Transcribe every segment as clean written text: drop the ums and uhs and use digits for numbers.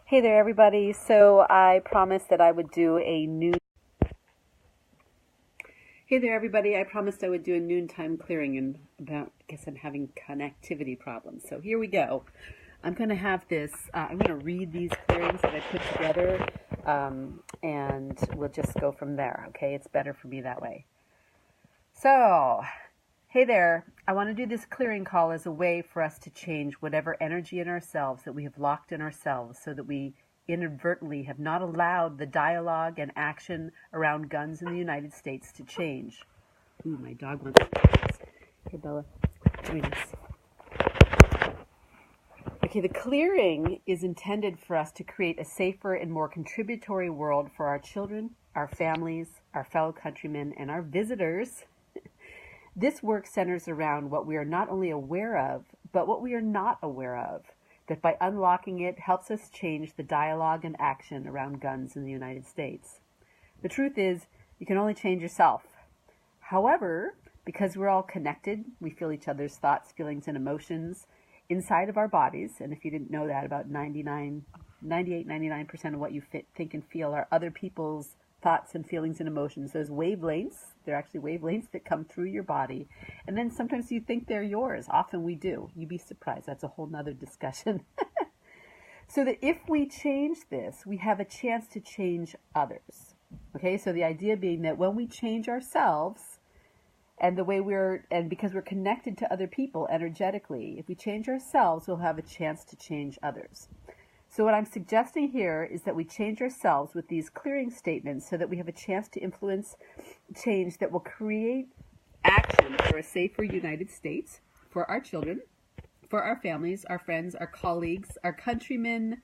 Hey there, everybody. So I promised that I would do a noon. Hey there, everybody. I promised I would do a noontime clearing, and I guess I'm having connectivity problems. So here we go. I'm going to have this. I'm going to read these clearings that I put together, and we'll just go from there. Okay, it's better for me that way. So, hey there. I want to do this clearing call as a way for us to change whatever energy in ourselves that we have locked in ourselves so that we inadvertently have not allowed the dialogue and action around guns in the United States to change. Ooh, my dog wants to do this. Here, Bella, join us. Okay, the clearing is intended for us to create a safer and more contributory world for our children, our families, our fellow countrymen, and our visitors. This work centers around what we are not only aware of, but what we are not aware of, that by unlocking it helps us change the dialogue and action around guns in the United States. The truth is, you can only change yourself. However, because we're all connected, we feel each other's thoughts, feelings, and emotions inside of our bodies, and if you didn't know that, about 99% of what you think and feel are other people's thoughts and feelings and emotions. Those wavelengths, they're actually wavelengths that come through your body. And then sometimes you think they're yours. Often we do. You'd be surprised. That's a whole nother discussion. So that if we change this, we have a chance to change others. Okay, so the idea being that when we change ourselves, and the way and because we're connected to other people energetically, if we change ourselves, we'll have a chance to change others. So what I'm suggesting here is that we change ourselves with these clearing statements so that we have a chance to influence change that will create action for a safer United States, for our children, for our families, our friends, our colleagues, our countrymen,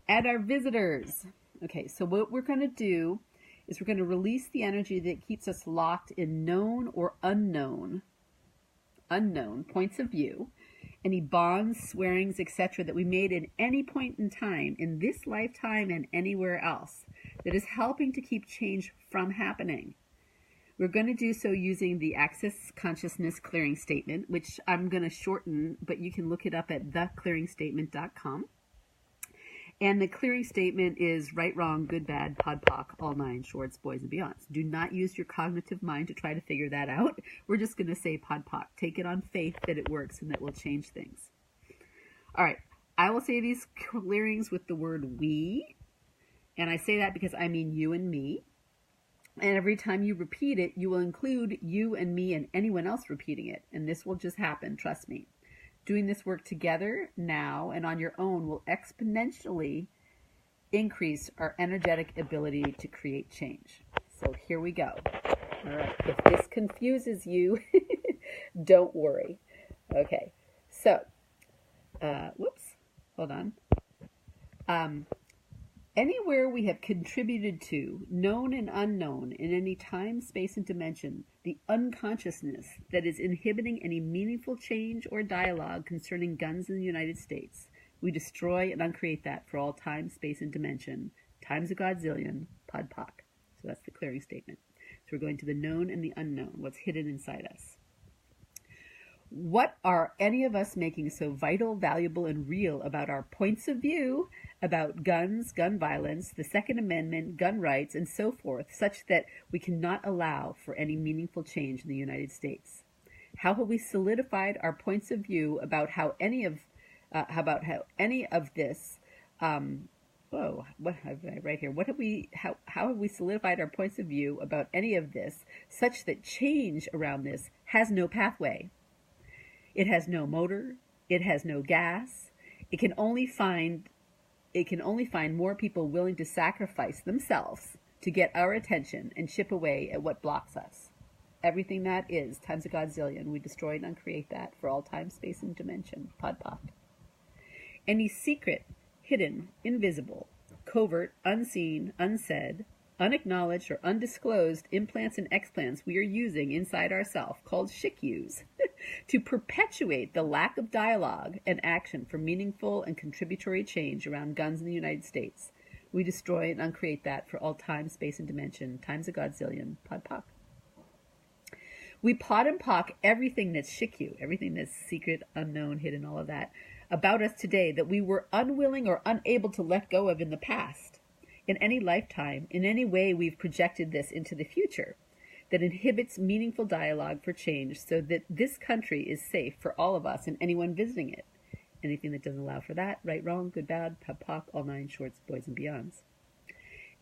and our visitors. Okay, so what we're going to do is we're going to release the energy that keeps us locked in known or unknown points of view, any bonds, swearings, etc. that we made in any point in time, in this lifetime and anywhere else, that is helping to keep change from happening. We're going to do so using the Access Consciousness Clearing Statement, which I'm going to shorten, but you can look it up at theclearingstatement.com. And the clearing statement is right, wrong, good, bad, pod, poc, all nine, shorts, boys, and beyonds. Do not use your cognitive mind to try to figure that out. We're just going to say pod, poc. Take it on faith that it works and that will change things. All right. I will say these clearings with the word we. And I say that because I mean you and me. And every time you repeat it, you will include you and me and anyone else repeating it. And this will just happen, trust me. Doing this work together now and on your own will exponentially increase our energetic ability to create change. So here we go. All right. If this confuses you, don't worry. Okay. So, hold on. Anywhere we have contributed to, known and unknown, in any time, space, and dimension, the unconsciousness that is inhibiting any meaningful change or dialogue concerning guns in the United States, we destroy and uncreate that for all time, space, and dimension, times a godzillion, pod poc. So that's the clearing statement. So we're going to the known and the unknown, what's hidden inside us. What are any of us making so vital, valuable, and real about our points of view about guns, gun violence, the Second Amendment, gun rights, and so forth, such that we cannot allow for any meaningful change in the United States? How have we solidified our points of view about how any of this? What have I right here? How have we solidified our points of view about any of this, such that change around this has no pathway? It has no motor. It has no gas. It can only find more people willing to sacrifice themselves to get our attention and chip away at what blocks us. Everything that is times a godzillion, we destroy and uncreate that for all time, space, and dimension. Pod poc. Any secret, hidden, invisible, covert, unseen, unsaid, unacknowledged, or undisclosed implants and explants we are using inside ourselves, called SHICUs, to perpetuate the lack of dialogue and action for meaningful and contributory change around guns in the United States. We destroy and uncreate that for all time, space, and dimension, times a godzillion, pod poc. We pod and poc everything that's SHICU, everything that's secret, unknown, hidden, all of that, about us today that we were unwilling or unable to let go of in the past. In any lifetime, in any way we've projected this into the future that inhibits meaningful dialogue for change so that this country is safe for all of us and anyone visiting it. Anything that doesn't allow for that, right, wrong, good, bad, pop, pop, all nine shorts, boys and beyonds.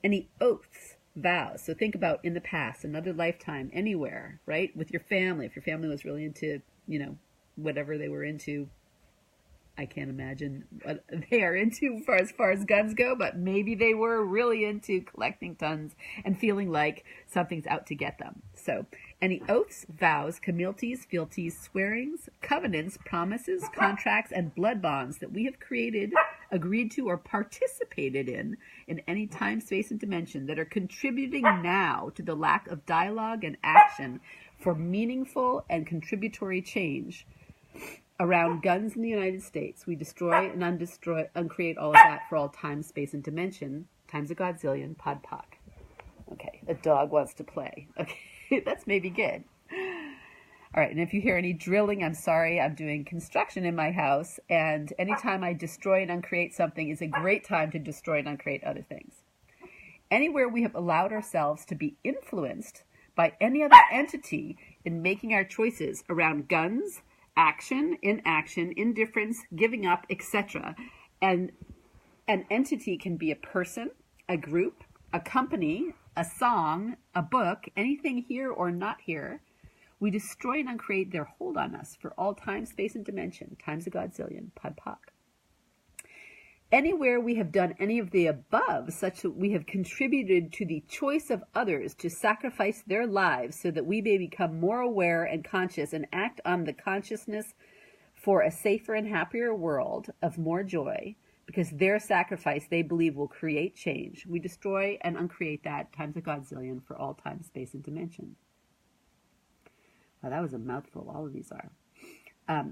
Any oaths, vows. So think about in the past, another lifetime, anywhere, right? With your family. If your family was really into, whatever they were into, I can't imagine what they are into as far as guns go, but maybe they were really into collecting tons and feeling like something's out to get them. So any oaths, vows, communities, fealties, swearings, covenants, promises, contracts, and blood bonds that we have created, agreed to, or participated in any time, space, and dimension that are contributing now to the lack of dialogue and action for meaningful and contributory change around guns in the United States. We destroy and uncreate all of that for all time, space, and dimension, times a godzillion, pod poc. Okay, a dog wants to play. Okay, that's maybe good. All right, and if you hear any drilling, I'm sorry. I'm doing construction in my house, and anytime I destroy and uncreate something is a great time to destroy and uncreate other things. Anywhere we have allowed ourselves to be influenced by any other entity in making our choices around guns, action, inaction, indifference, giving up, etc. And an entity can be a person, a group, a company, a song, a book, anything here or not here. We destroy and uncreate their hold on us for all time, space, and dimension, times a godzillion, pod poc. Anywhere we have done any of the above, such that we have contributed to the choice of others to sacrifice their lives so that we may become more aware and conscious and act on the consciousness for a safer and happier world of more joy, because their sacrifice they believe will create change. We destroy and uncreate that times a godzillion for all time, space, and dimension. Wow, that was a mouthful. All of these are.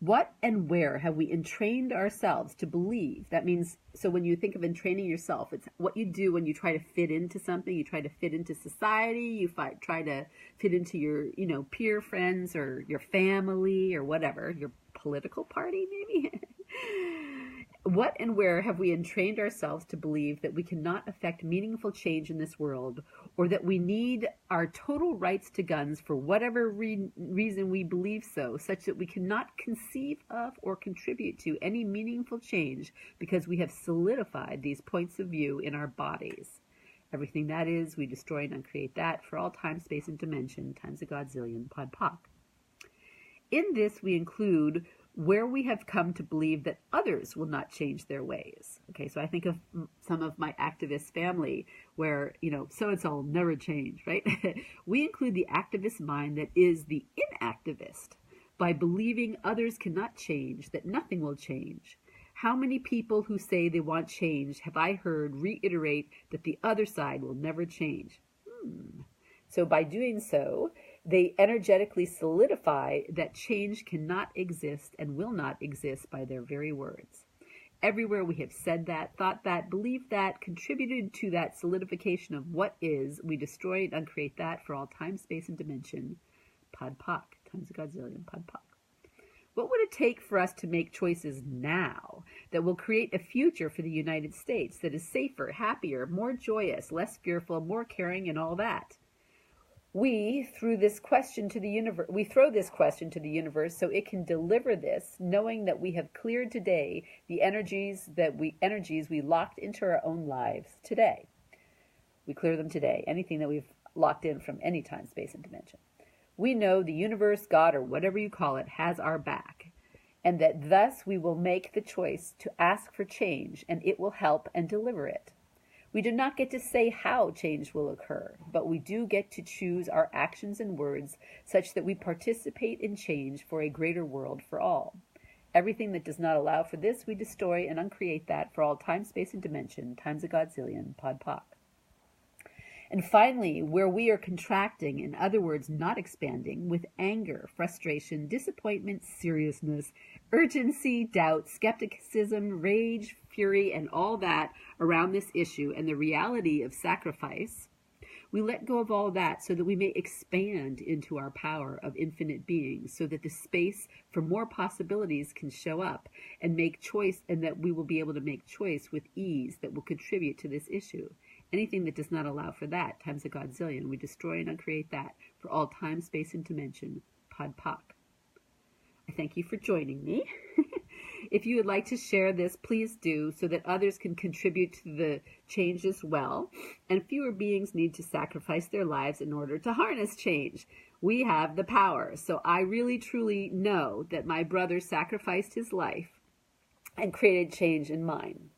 What and where have we entrained ourselves to believe? That means, so when you think of entraining yourself, it's what you do when you try to fit into something. You try to fit into society. You try to fit into your, peer friends or your family or whatever, your political party maybe. What and where have we entrained ourselves to believe that we cannot affect meaningful change in this world, or that we need our total rights to guns for whatever reason we believe so, such that we cannot conceive of or contribute to any meaningful change because we have solidified these points of view in our bodies? Everything that is, we destroy and uncreate that for all time, space, and dimension, times a godzillion, pod poc. In this, we include where we have come to believe that others will not change their ways. Okay, so I think of some of my activist family where, so-and-so will never change, right? We include the activist mind that is the inactivist by believing others cannot change, that nothing will change. How many people who say they want change have I heard reiterate that the other side will never change? So by doing so, they energetically solidify that change cannot exist and will not exist by their very words. Everywhere we have said that, thought that, believed that, contributed to that solidification of what is, we destroy and uncreate that for all time, space, and dimension, pod poc, times a godzillion, pod poc. What would it take for us to make choices now that will create a future for the United States that is safer, happier, more joyous, less fearful, more caring, and all that? We throw this question to the universe so it can deliver this, knowing that we have cleared today the energies we locked into our own lives today. We clear them today, anything that we've locked in from any time, space, and dimension. We know the universe, God, or whatever you call it, has our back, and that thus we will make the choice to ask for change, and it will help and deliver it. We do not get to say how change will occur, but we do get to choose our actions and words such that we participate in change for a greater world for all. Everything that does not allow for this, we destroy and uncreate that for all time, space, and dimension, times a godzillion, pod poc. And finally, where we are contracting, in other words, not expanding, with anger, frustration, disappointment, seriousness, urgency, doubt, skepticism, rage, fury, and all that around this issue and the reality of sacrifice, We let go of all that so that we may expand into our power of infinite being, so that the space for more possibilities can show up and make choice, and that we will be able to make choice with ease that will contribute to this issue. Anything that does not allow for that, times a godzillion, we destroy and uncreate that for all time, space, and dimension. Pod Poc. I thank you for joining me. If you would like to share this, please do, so that others can contribute to the change as well. And fewer beings need to sacrifice their lives in order to harness change. We have the power. So I really, truly know that my brother sacrificed his life and created change in mine.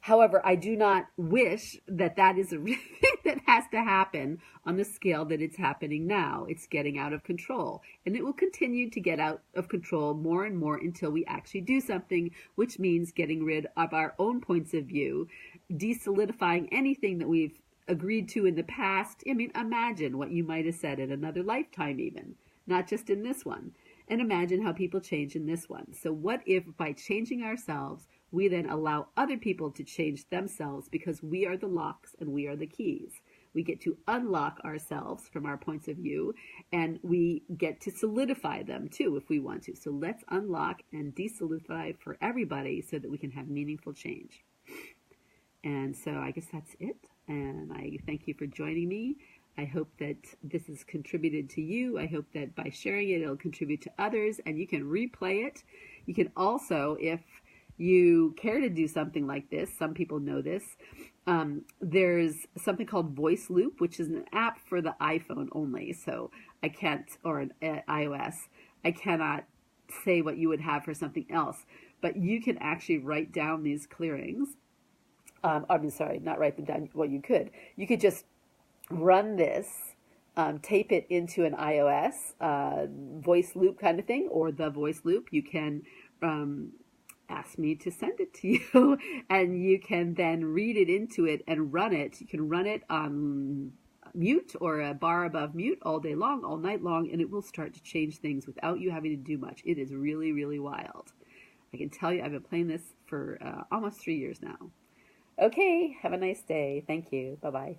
However, I do not wish that that is a thing that has to happen on the scale that it's happening now. It's getting out of control, and it will continue to get out of control more and more until we actually do something, which means getting rid of our own points of view, desolidifying anything that we've agreed to in the past. I mean, imagine what you might have said in another lifetime even, not just in this one. And imagine how people change in this one. So what if by changing ourselves, we then allow other people to change themselves, because we are the locks and we are the keys. We get to unlock ourselves from our points of view, and we get to solidify them too if we want to. So let's unlock and desolidify for everybody so that we can have meaningful change. And so I guess that's it. And I thank you for joining me. I hope that this has contributed to you. I hope that by sharing it, it'll contribute to others, and you can replay it. You can also, if you care to do something like this, some people know this, there's something called Voice Loop, which is an app for the iPhone only. So I can't, or an iOS, I cannot say what you would have for something else, but you can actually write down these clearings. Sorry, not write them down. Well, you could just run this, tape it into an iOS voice loop kind of thing, or the Voice Loop. You can ask me to send it to you, and you can then read it into it and run it. You can run it on mute or a bar above mute all day long, all night long, and it will start to change things without you having to do much. It is really, really wild. I can tell you, I've been playing this for almost 3 years now. Okay, have a nice day. Thank you. Bye-bye.